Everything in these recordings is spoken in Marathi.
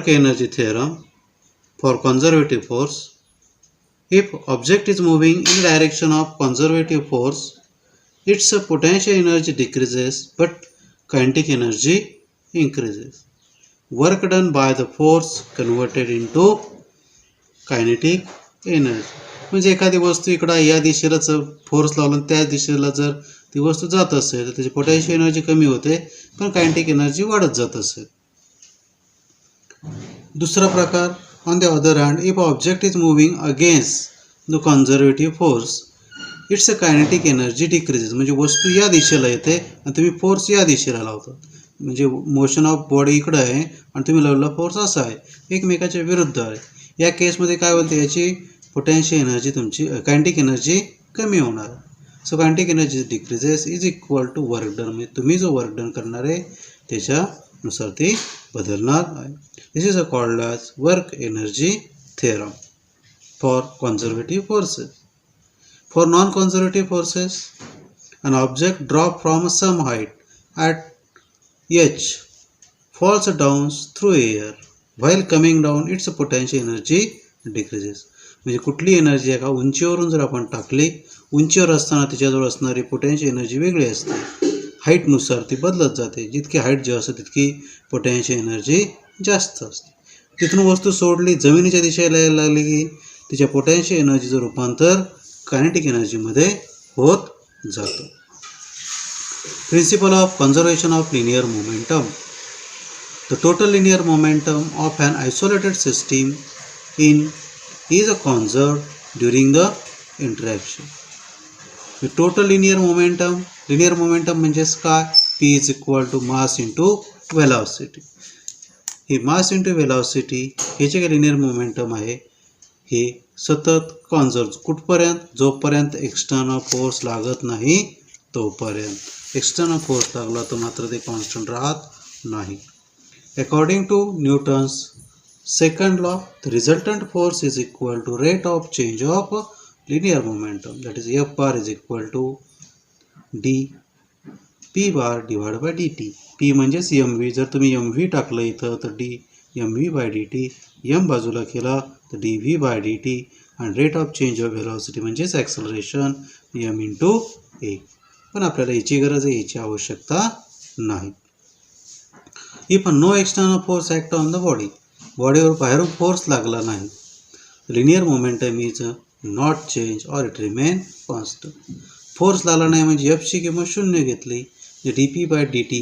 work energy theorem for conservative force. If object is moving in the direction of conservative force, its potential energy decreases but kinetic energy increases. Work done by the force converted into kinetic energy. म्हणजे एखादी वस्तू इकडं या दिशेलाच फोर्स लावला त्याच दिशेला जर ती वस्तू जात असेल तर त्याची पोटेन्शियल एनर्जी कमी होते पण कायनेटिक एनर्जी वाढत जात असेल. दुसरा प्रकार, on the other hand, if object is moving against the conservative force, it's a kinetic energy decreases. म्हणजे वस्तू या दिशेला येते आणि तुम्ही फोर्स या दिशेला लावता. म्हणजे मोशन ऑफ बॉडी इकडं आहे आणि तुम्ही लावलेला फोर्स असा आहे, एकमेकाच्या विरुद्ध आहे. या केसमध्ये काय होते, याची पोटेन्शियल एनर्जी तुमची कायनेटिक एनर्जी कमी होणार. So kinetic energy decreases is equal to work done. म्हणजे तुम्ही जो वर्क डन करणार आहे त्याच्यानुसार ती बदलणार आहे. This is called as work energy theorem for conservative forces. For non-conservative forces, an object dropped from some height at h falls down through air. While coming down, its potential energy decreases. म्हणजे कुठली एनर्जी आहे का उंचीवरून जर आपण टाकली, उंचीवर असताना तिच्याजवळ असणारी पोटेन्शियल एनर्जी वेगळी असते. हाईटनुसार ती बदलत जाते. जितकी हाईट जी असते तितकी पोटेन्शियल एनर्जी जास्त असते. तिथून वस्तू सोडली, जमिनीच्या दिशेला यायला लागली की तिच्या पोटेन्शियल एनर्जीचं रूपांतर कायनेटिक एनर्जीमध्ये होत जातं. Principle of conservation of linear momentum. The total linear momentum of an isolated system is conserved during the interaction. The total linear momentum म्हणजेच काय, P is equal to mass into velocity. हे मास इंटू वेलॉसिटी हे जे काही लिनियर मोमेंटम आहे हे सतत कॉन्झर्व कुठपर्यंत, जोपर्यंत एक्सटर्नल फोर्स लागत नाही तोपर्यंत. एक्सटर्नल फोर्स लागला तर मात्र ते कॉन्स्टंट राहत नाही. According to Newton's second law, the resultant force is equal to rate of change of linear momentum, that is F bar is equal to D P bar divide by D T. P म्हणजेच एम व्ही. जर तुम्ही एम व्ही टाकलं इथं तर D M V by D T, M बाजूला केला तर D V by D T, आणि rate of change of velocity म्हणजेच ॲक्सलरेशन एम इंटू ए. पण आपल्याला याची गरज आहे, याची आवश्यकता नाही. If no external force act on the body, बॉडीवर बाहेरून फोर्स लागला नाही, linear momentum is not change और इट रिमेन कॉन्स्टंट. फोर्स लागला नाही म्हणजे एफची किंमत शून्य घेतली, D P by D T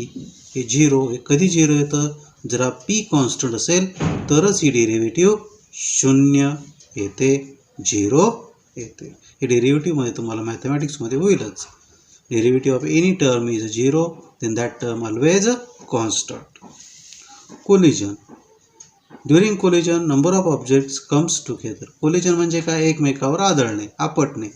हे झिरो. हे कधी झिरो येतं, जरा पी कॉन्स्टंट असेल तरच ही डेरिव्हेटिव्ह शून्य येते, झिरो येते. हे डेरिव्हेटिव्हमध्ये तुम्हाला मॅथमॅटिक्समध्ये होईलच. Derivative of any term is zero, then that term always constant. Collision. During collision number of objects comes together. Collision म्हणजे काय, एकमेकावर आदळणे, आपटणे.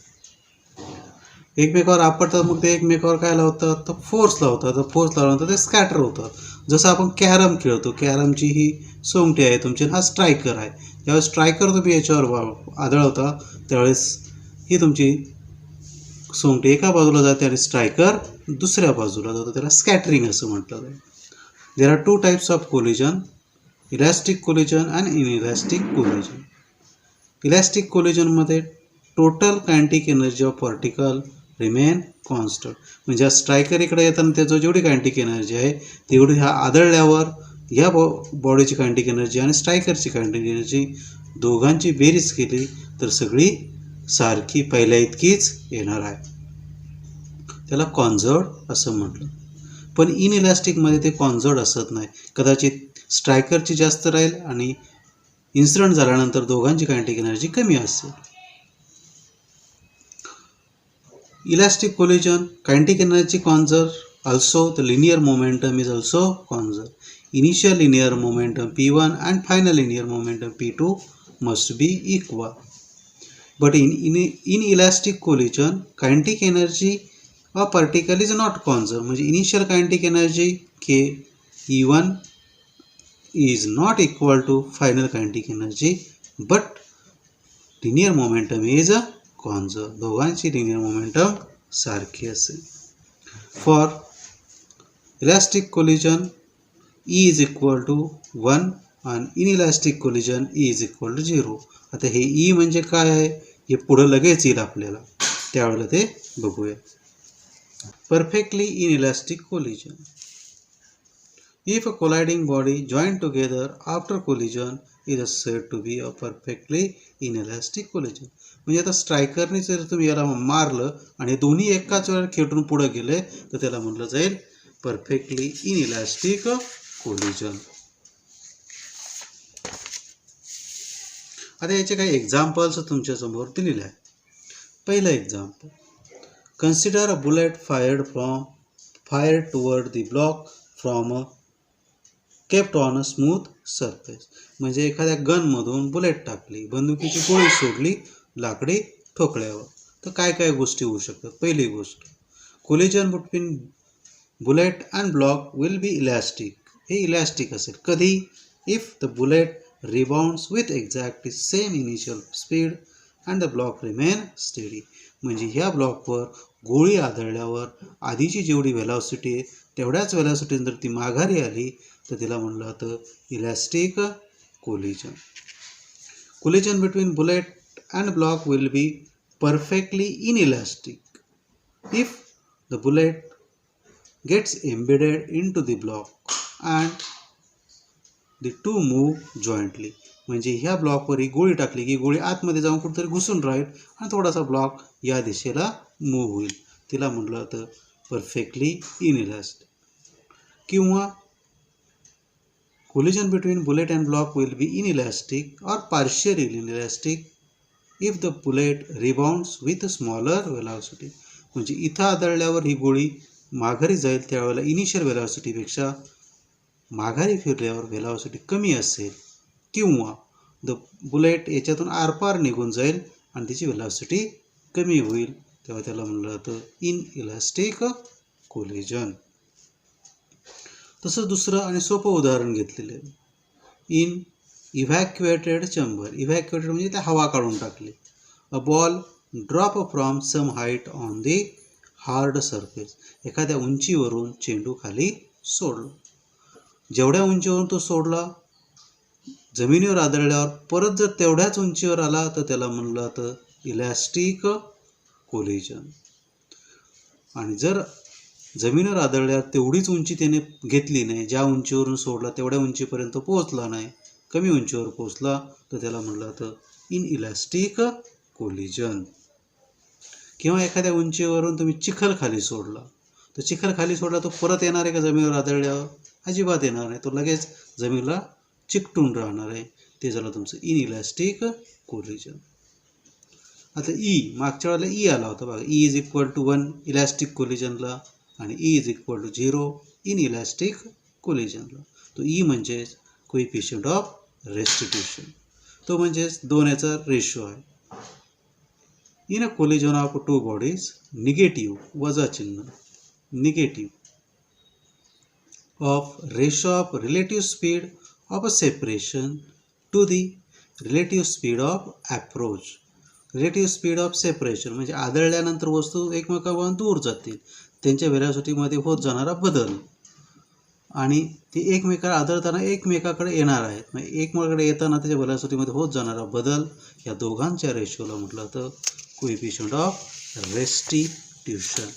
एकमेकावर आपटतात, मग ते एकमेकावर काय लावतात, तर फोर्स लावतात. तर फोर्स लावल्यानंतर ते स्कॅटर होतात. जसं आपण कॅरम खेळतो, कॅरमची ही सोंगटी आहे तुमची, हा स्ट्रायकर आहे. ज्यावेळेस स्ट्रायकर तुम्ही याच्यावर आदळवता त्यावेळेस ही तुमची सोंगटी एका बाजूला जाते आणि स्ट्रायकर दुसऱ्या बाजूला जातो. त्याला स्कॅटरिंग असं म्हटलं जातं. There are two types of collision, elastic collision आणि इनइलॅस्टिक कोलिजन. इलॅस्टिक कोलिजनमध्ये total kinetic energy of particle remain constant. म्हणजे स्ट्रायकर इकडे येताना त्याचं जेवढी कायनेटिक एनर्जी आहे तेवढी ह्या आदळल्यावर या बॉडीची कायनेटिक एनर्जी आणि स्ट्रायकरची कायनेटिक एनर्जी दोघांची बेरीज केली तर सगळी सारखी पहिल्या इतकीच येणार आहे. त्याला कॉन्झर्व्ड असं म्हटलं. पण इनइलॅस्टिकमध्ये ते कॉन्झर्व्ड असत नाही. कदाचित स्ट्रायकरची जास्त राहील आणि इन्सिडेंट झाल्यानंतर दोघांची कायनेटिक एनर्जी कमी असेल. Elastic collision, kinetic energy conserved, also the linear momentum is also conserved. Initial linear momentum P1 and final linear momentum P2 must be equal. But in elastic collision, kinetic energy of particle is not conserved. म्हणजे initial kinetic energy K E1 is not equal to final kinetic energy, but linear momentum is conserved. दोघांची linear momentum सारखी असेल. For elastic collision, E is equal to 1 आणि inelastic collision E is equal to 0. आता हे ई म्हणजे काय आहे हे पुढं लगेच येईल आपल्याला, त्यावेळेला ते बघूया. Perfectly inelastic collision. If a colliding body joined together after collision is said to be a perfectly inelastic collision. म्हणजे आता स्ट्रायकरने जर तुम्ही याला मारलं आणि दोन्ही एकाच वेळेला खेटून पुढे गेले तर त्याला म्हटलं जाईल परफेक्टली इनइलॅस्टिक कोलिजन. आता याचे काही एक्झाम्पल्स तुमच्या समोर दिलेले आहे. पहिलं example, consider a bullet fired toward the block from a kept on a smooth surface. म्हणजे एखाद्या गनमधून बुलेट टाकली, बंदुकीची गोळी सोडली लाकडी ठोकळ्यावर, तर काय काय गोष्टी होऊ शकतात. पहिली गोष्ट, collision between bullet and block will be elastic. हे इलॅस्टिक असेल कधी, if the bullet rebounds with exactly same initial speed and the block remain steady. म्हणजे ह्या ब्लॉकवर गोळी आदळल्यावर आधीची जेवढी व्हेलॉसिटी आहे तेवढ्याच व्हेलॉसिटीने जर ती माघारी आली तर तिला म्हणलं जातं elastic collision. Collision between bullet and block will be perfectly inelastic if the bullet gets embedded into the block and the two move jointly. म्हणजे ह्या ब्लॉकवर ही गोळी टाकली की गोळी आतमध्ये जाऊन कुठेतरी घुसून राहील आणि थोडासा ब्लॉक या दिशेला मूव्ह होईल, तिला म्हटलं जातं परफेक्टली इनइलॅस्टिक. किंवा collision between bullet and block will be inelastic or partially inelastic if the bullet rebounds with a smaller velocity. म्हणजे इथं आदळल्यावर ही गोळी माघारी जाईल त्यावेळेला इनिशियल व्हेलॉसिटीपेक्षा माघारी फिरल्यावर व्हेलॉसिटी कमी असेल, किंवा द बुलेट याच्यातून आरपार निघून जाईल आणि तिची व्हेलॉसिटी कमी होईल, तेव्हा त्याला म्हणलं जातं इनइलॅस्टिक कोलिजन. तसं दुसरं आणि सोपं उदाहरण घेतलेलं आहे. In इव्हॅक्युएटेड chamber. इव्हॅक्युएटेड म्हणजे त्या हवा काढून टाकली. A ball drop from some height on the hard surface. एखाद्या उंचीवरून चेंडू खाली सोडला. जेवढ्या उंचीवरून तो सोडला, जमिनीवर आदळल्यावर परत जर तेवढ्याच उंचीवर आला तर त्याला म्हणलं जातं इलॅस्टिक कोलिजन. आणि जर जमिनीवर आदळल्यावर तेवढीच उंची त्याने घेतली नाही, ज्या उंचीवरून सोडला तेवढ्या उंचीपर्यंत पोहोचला नाही, कमी उंचीवर पोहोचला तर त्याला म्हटलं जातं इनइलॅस्टिक कोलिजन. किंवा एखाद्या उंचीवरून तुम्ही चिखल खाली सोडला, तर चिखल खाली सोडला तो परत येणार आहे का जमिनीवर आदळल्यावर? अजिबात येणार नाही, तो लगेच जमिनीला चिकटून राहणार आहे, ते झालं तुमचं इनइलॅस्टिक कोलिजन. आता मागच्या वेळेला ई आला होता बघा, E is equal to 1 elastic कोलिजनला आणि E is equal to 0 inelastic कोलिजनला. तो ई म्हणजेच कोइफिशियंट ऑफ रेस्टिट्यूशन, तो म्हणजेच 2 याचा रेशो आहे. In a collision of two bodies, negative वजा चिन्ह, negative of ratio of relative speed of a separation to the relative speed of approach. Relative speed of separation म्हणजे आदळल्यानंतर वस्तू एकमेकांपासून दूर जातील, त्यांच्या व्हेलॉसिटीमध्ये होत जाणारा बदल, आणि ते एकमेकाला आदळताना एकमेकाकडे येणार आहेत, म्हणजे एकमेकाकडे येताना त्याच्या व्हेलॉसिटीमध्ये होत जाणारा बदल, या दोघांच्या रेशोला म्हटलं तर कोइफिशियंट ऑफ रेस्टिट्यूशन.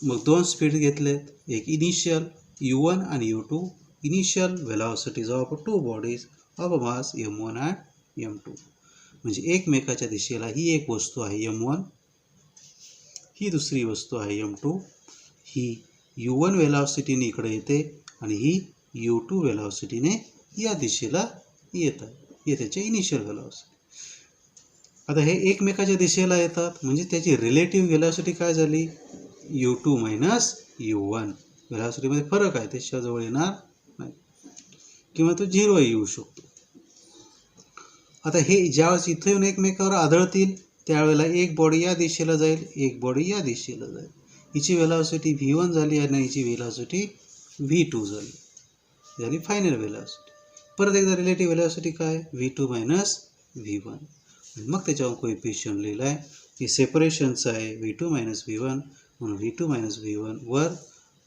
मग 2 स्पीड घेतलेत, एक इनिशियल u1 आणि u2, initial velocities of two bodies of a mass m1 and m2. म्हणजे एकमेकाच्या दिशेला ही एक वस्तू आहे m1, ही दुसरी वस्तू आहे m2. ही u1 व्हेलॉसिटीने इकडे येते आणि ही u2 व्हेलॉसिटीने या दिशेला येतात, हे त्याचे इनिशियल व्हेलॉसिटी. आता हे एकमेकाच्या दिशेला येतात म्हणजे त्याची रिलेटिव्ह व्हेलॉसिटी काय झाली, u2 मायनस u1. व्हेलॉसिटीमध्ये फरक आहे, त्याच्या जवळ येणार नाही, किंवा तो 0 येऊ शकतो. आता हे ज्यावेळेस इथे येऊन एकमेकावर आदळतील त्यावेळेला एक बॉडी या दिशेला जाईल, एक बॉडी या दिशेला जाईल. हिची व्हेलॉसिटी v1 झाली आणि हिची व्हेलॉसिटी v2 झाली फायनल व्हेलॉसिटी. परत एकदा रिलेटिव्ह व्हेलॉसिटी काय, v2 मायनस v1. मग त्याच्यावर कोइफिशियंट लिहिलं आहे की सेपरेशनचं आहे v2 मायनस v1, म्हणून v2 मायनस v1 वर,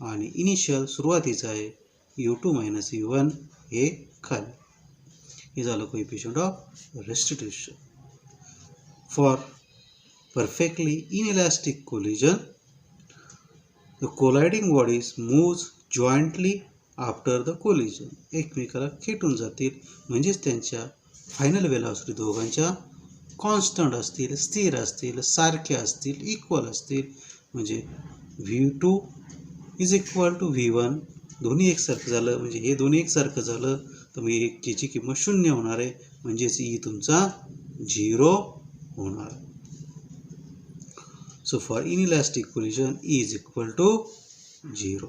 आणि इनिशियल सुरुवातीचं आहे u2 मायनस v1 हे खाली. हे झालं coefficient of restitution. For perfectly inelastic collision, the colliding bodies moves jointly after the collision. एकमेकाला खेटून जातील म्हणजेच त्यांच्या फायनल वेलॉसिटी दोघांच्या कॉन्स्टंट असतील, स्थिर असतील, सारखे असतील, इक्वल असतील. म्हणजे v2 is equal to v1. दोन्ही एकसारखं झालं म्हणजे हे दोन्ही एकसारखं झालं तर मग याची किंमत 0 होणार आहे म्हणजेच ई तुमचा 0 होणार. So for inelastic collision, E is equal to 0.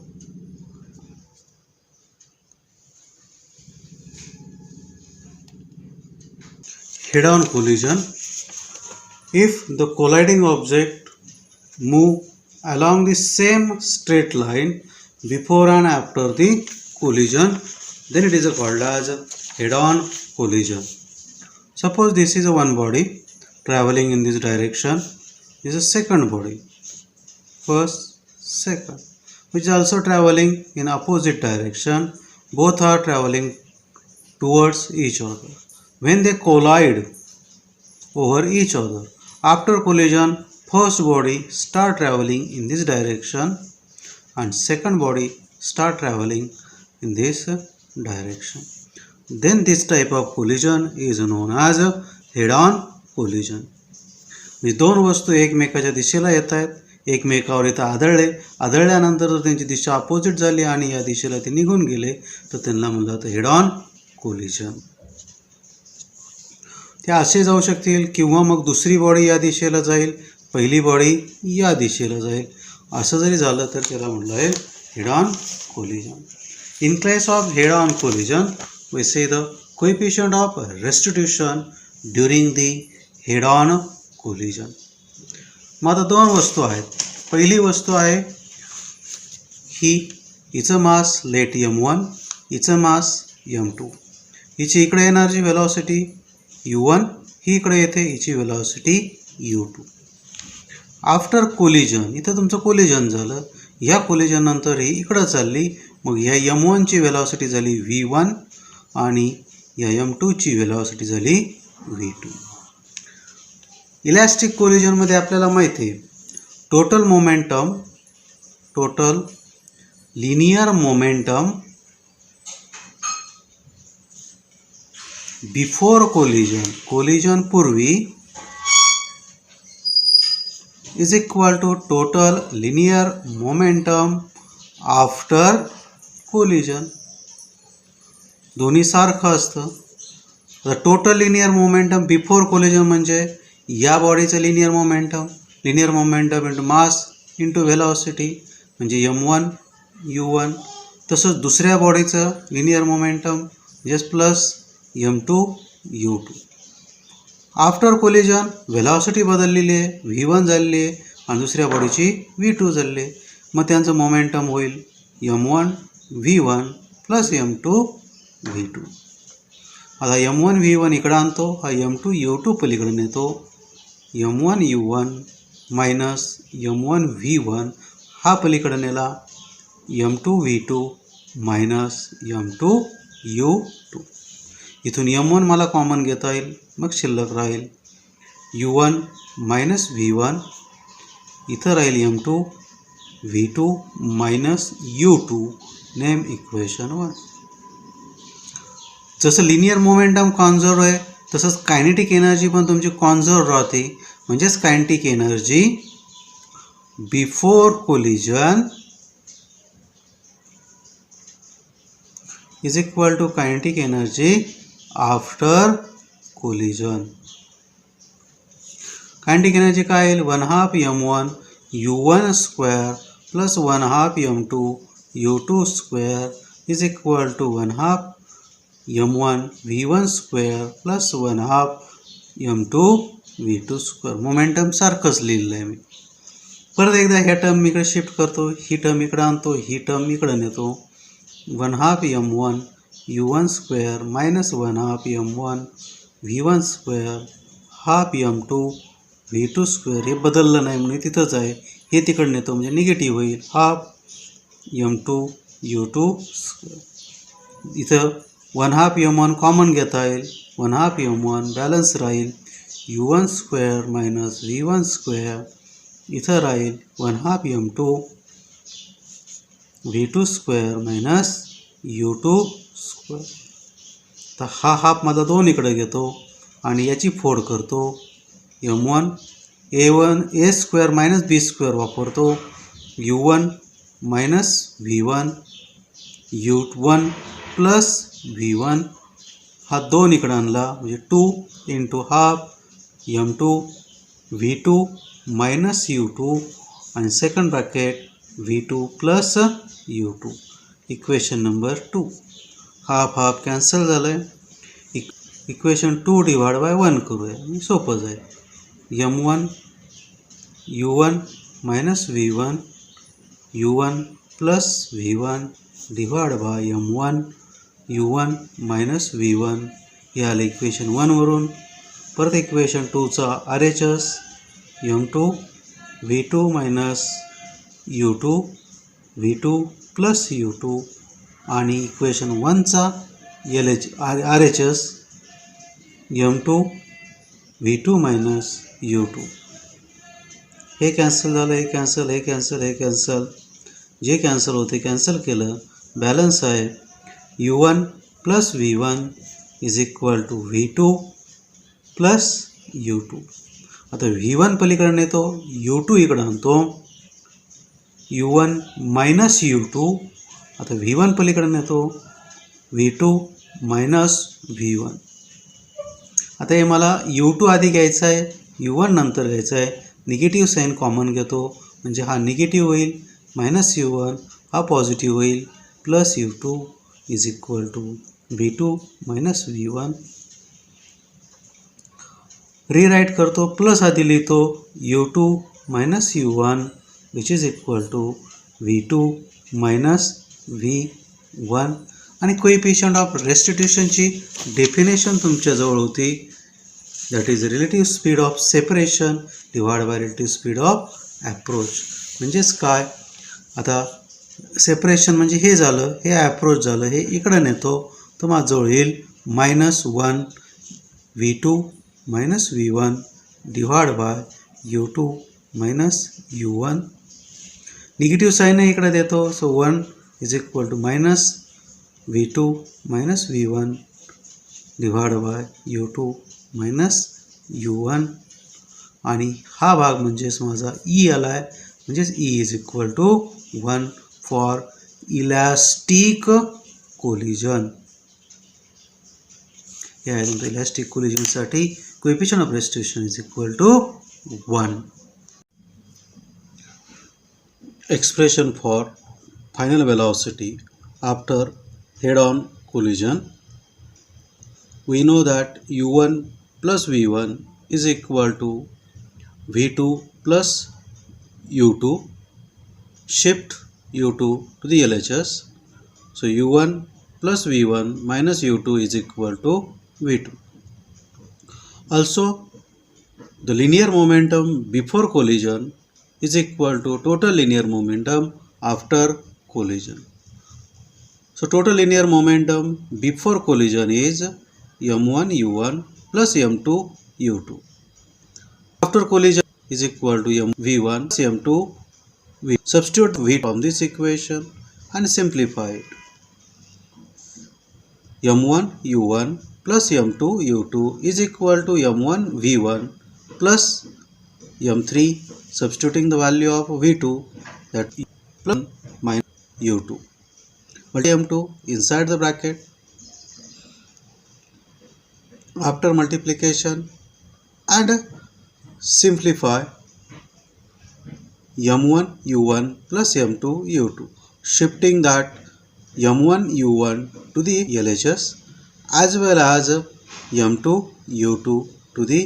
Head-on collision. If the colliding object move along the same straight line before and after the collision, then it is called as head-on collision. Suppose this is one body traveling in this direction. Is a second body, first, second, which is also traveling in opposite direction. Both are traveling towards each other. When they collide over each other, after collision, first body start traveling in this direction and second body start traveling in this direction. Then this type of collision is known as head-on collision. दोन वस्तू एकमेकाच्या दिशेला येत आहेत, एकमेकावर इथं आदळल्यानंतर जर त्यांची दिशा अपोजिट झाली आणि या दिशेला ते निघून गेले तर त्यांना म्हणलं जातं हेड ऑन कोलिजन. ते असे जाऊ शकतील किंवा मग दुसरी बॉडी या दिशेला जाईल, पहिली बॉडी या दिशेला जाईल. असं जरी झालं तर त्याला म्हणलं आहे head on collision. In case of head on collision we say the coefficient of restitution during the head on collision. मग आता दोन वस्तू आहेत. पहिली वस्तू आहे ही, हिचं मास लेट m1, हिचं मास m2. हिची इकडे येणारी वेलॉसिटी u1, ही इकडे येते हिची वेलॉसिटी u2. आफ्टर कोलिजन, इथं तुमचं कोलिजन झालं, ह्या कोलिजन नंतर ही इकडं चालली, मग ह्या m1ची वेलॉसिटी झाली v1 आणि या m2ची वेलॉसिटी झाली v2. इलॅस्टिक कोलिजनमध्ये आपल्याला माहिती आहे total linear momentum before collision पूर्वी is equal to total linear momentum after collision. दोन्ही सारखं असतं. Total linear momentum before collision म्हणजे या बॉडीचं linear momentum into mass into velocity म्हणजे m1 u1. तसंच दुसऱ्या बॉडीचं linear momentum just plus m2 u2. After collision velocity बदललेली आहे, v1 झालेली आहे आणि दुसऱ्या बॉडीची v2 झालेली आहे. मग त्यांचं मोमेंटम होईल m1 v1 plus m2 v2. आता m1 v1 इकडं आणतो, हा m2 u2 पलीकडे नेतो. m1 u1 minus m1 v1 हा पलीकडे नेला, m2 v2 minus m2 u2. इथून m1 मला कॉमन घेता येईल, मग शिल्लक राहील u1 मायनस v1, इथं राहील m2 v2 minus u2. Name equation 1. जसं लिनियर मोमेंटम कॉन्झर्व आहे तसंच कायनेटिक एनर्जी पण तुमची कॉन्झर्व राहते. म्हणजेच kinetic energy before collision is equal to kinetic energy after collision. Kinetic energy काय येईल 1/2 m1 u1 square plus 1/2 m2 u2 square is equal to 1/2 m1 v1 square plus 1/2 m2 v2 square. Momentum सारखंच लिहिलं आहे मी. परत एकदा ह्या टर्म इकडे शिफ्ट करतो, ही टर्म इकडे आणतो, ही टर्म इकडे नेतो. 1/2 m1 u1 square minus 1/2 m1 v1 square half m2 v2 square. हे बदललं नाही म्हणजे तिथंच आहे, हे तिकडे नेतो म्हणजे निगेटिव्ह होईल हाफ m2 u2 स्क्वेअर. इथं 1/2 m1 कॉमन घेता येईल. 1/2 m1 बॅलन्स राहील u1 square minus v1 square. इथं राहील 1/2 m2 v2 square minus u2 square. तर हा हाफ माझा 2 इकडे घेतो आणि याची फोड करतो. m1 a square minus b square वापरतो. u1 minus v1 u1 plus v1 हा 2 इकडे आणला म्हणजे 2 into half m2 v2 minus u2 आणि second bracket v2 plus u2. Equation number 2. Half cancel झालं आहे. इक्वेशन 2 डिवाइड बाय 1 करूया, सोपं जाईल. m1 u1 minus v1 u1 plus v1 divide by m1 u1 minus v1 हे आलं इक्वेशन 1 वरून. परत इक्वेशन 2चा RHS m2 v2 minus u2 v2 plus u2 आणि equation 1चा RHS m2 v2 minus u2. हे कॅन्सल झालं, हे कॅन्सल, हे कॅन्सल, हे कॅन्सल. जे कॅन्सल होते कॅन्सल केलं. बॅलन्स आहे u1 plus v1 is equal to v2 plus u2. आता v1 पलीकडे नेतो, u2 इकडं आणतो. u1 minus u2. आता v1 पलीकडे नेतो, v2 मायनस v1. आता हे मला u2 आधी घ्यायचं आहे, u1 नंतर घ्यायचं आहे. निगेटिव्ह साईन कॉमन घेतो म्हणजे हा निगेटिव्ह होईल, मायनस u1 हा पॉझिटिव्ह होईल, plus u2 is equal to v2 minus v1. Rewrite करतो, प्लस आधी लिहितो u2 minus u1 which is equal to v2 minus v1. आणि कोएफिशियंट ऑफ रेस्टिट्यूशनची डेफिनेशन तुमच्याजवळ होती. That is relative speed of separation divide by relative speed of approach. म्हणजेच काय, आता सेपरेशन म्हणजे हे झालं, हे ॲप्रोच झालं, हे इकडं नेतो तर माझ्याजवळ येईल -1 v2 minus v1 divide by u2 minus u1. Negative sign इकडे देतो, so 1 is equal to minus v2 minus v1 divide by u2 minus u1. आणि हा भाग म्हणजेच माझा E आला आहे, म्हणजेच E is equal to 1 for elastic collision. या इलॅस्टिक कोलिजनसाठी coefficient of restitution is equal to 1. Expression for final velocity after head-on collision. We know that u1 plus v1 is equal to v2 plus u2. Shift u2 to the LHS. So u1 plus v1 minus u2 is equal to v2. Also, the linear momentum before collision is equal to total linear momentum after collision. So total linear momentum before collision is m1 u1 plus m2 u2. After collision is equal to v1 plus m2 v. Substitute v from this equation and simplify it. m1 u1 plus m2 u2 is equal to m1 v1 plus m3, substituting the value of v2, that plus minus u2. Multiply m2 inside the bracket. After multiplication and simplify m1 u1 plus m2 u2, shifting that m1 u1 to the LHS as well as m2 u2 to the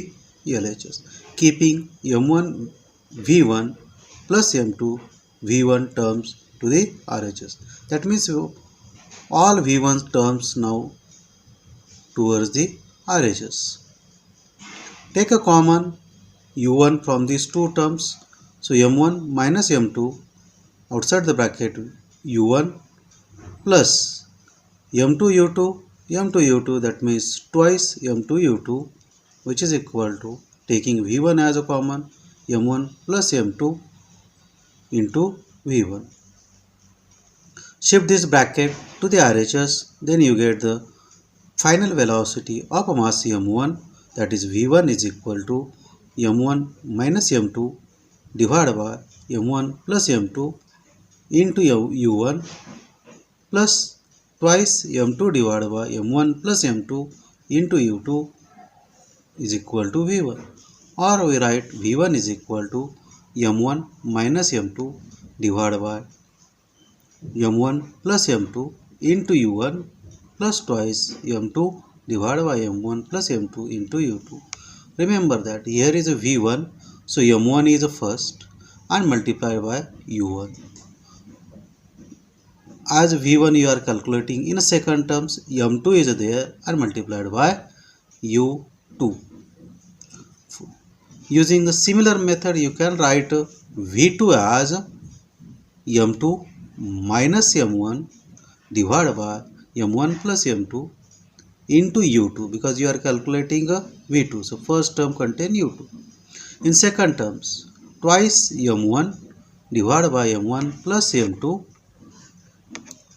LHS, keeping m1 v1 plus m2 v1 terms to the RHS. That means all v1 terms now towards the RHS. Take a common u1 from these two terms. So m1 minus m2 outside the bracket u1 plus m2 u2 m2 u2, that means twice m2 u2, which is equal to, taking v1 as a common, m1 plus m2 into v1. Shift this bracket to the RHS, then you get the final velocity of a mass m1, that is v1 is equal to m1 minus m2 divided by m1 plus m2 into u1 plus twice m2 divided by m1 plus m2 into u2 is equal to v1, or we write v1 is equal to m1 minus m2 divided by m1 plus m2 into u1 plus twice m2 divided by m1 plus m2 into u2. Remember that here is a v1, so m1 is a first and multiplied by u1. As v1 you are calculating in second terms, m2 is there and multiplied by u2. Using a similar method, you can write v2 as m2 minus m1 divided by m1 plus m2 into u2, because you are calculating a v2. So first term contain u2. In second terms, twice m1 divided by m1 plus m2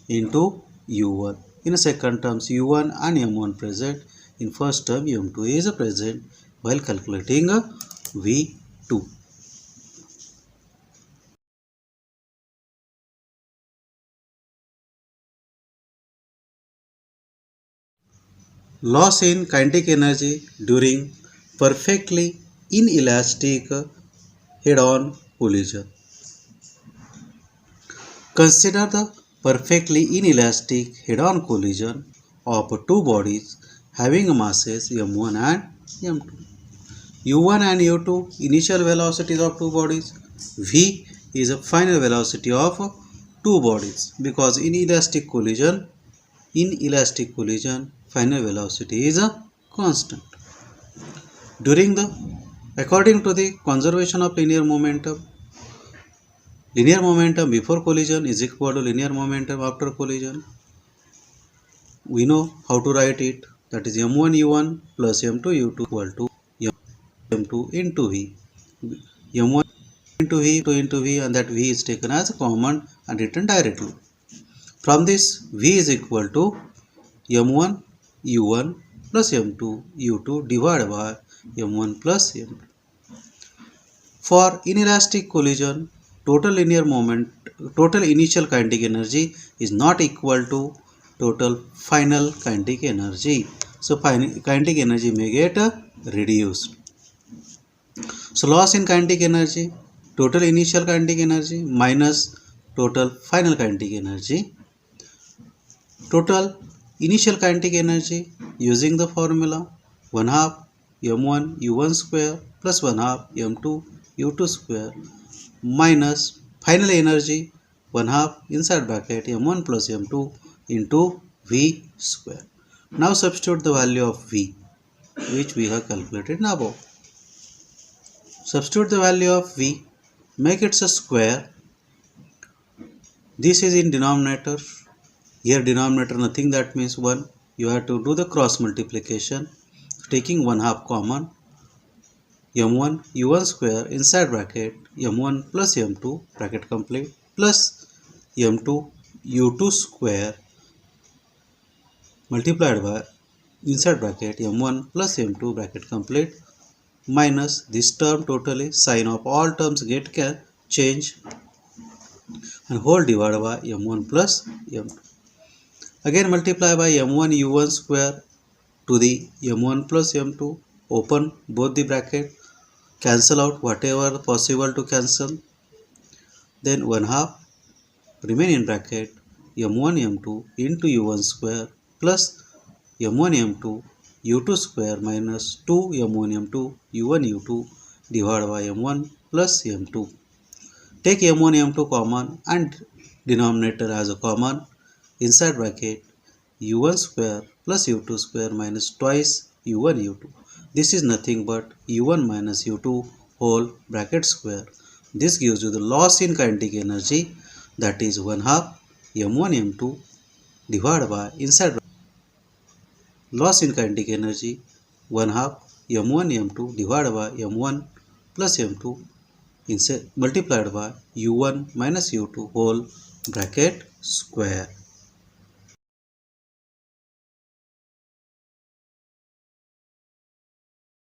into u1. In second terms, u1 and m1 present. In first term, m2 is present while calculating v2. Loss in kinetic energy during perfectly inelastic head-on collision. Consider the perfectly inelastic head-on collision of two bodies having masses m1 and m2. u1 and u2 initial velocities of two bodies. V is a final velocity of two bodies, because in elastic collision final velocity is a constant. According to the conservation of linear momentum before collision is equal to linear momentum after collision. We know how to write it, that is m1 u1 plus m2 u2 equal to m2 into v. m1 into v, 2 into v, and that v is taken as a common and written directly. From this, v is equal to m1 u1 plus m2 u2 divided by m1 plus m2. For inelastic collision, total initial kinetic energy is not equal to total final kinetic energy. So kinetic energy may get reduced. So loss in kinetic energy, total initial kinetic energy minus total final kinetic energy. Total initial kinetic energy using the formula 1 half m1 u1 square plus 1 half m2 u2 square minus final energy 1 half inside bracket m1 plus m2 into v square. Now substitute the value of v, which we have calculated above. Substitute the value of v, make it a square. This is in denominator. Here denominator nothing, that means 1. You have to do the cross multiplication, taking 1 half common. m1 u1 square inside bracket m1 plus m2 bracket complete plus m2 u2 square multiplied by inside bracket m1 plus m2 bracket complete minus this term totally, sign of all terms get can change, and whole divided by m1 plus m2. Again multiply by m1 u1 square to the m1 plus m2, open both the bracket, cancel out whatever possible to cancel, then 1 half remain in bracket m1 m2 into u1 square plus m1 m2 u2 square minus 2 m1 m2 u1 u2 divided by m1 plus m2. Take m1 m2 common and denominator as a common, inside bracket u1 square plus u2 square minus twice u1 u2. This is nothing but u1 minus u2 whole bracket square. This gives you the loss in kinetic energy, that is 1 half m1 m2 divided by inside loss in kinetic energy 1/2 m1 m2 divided by m1 plus m2 multiplied by u1 minus u2 whole bracket square.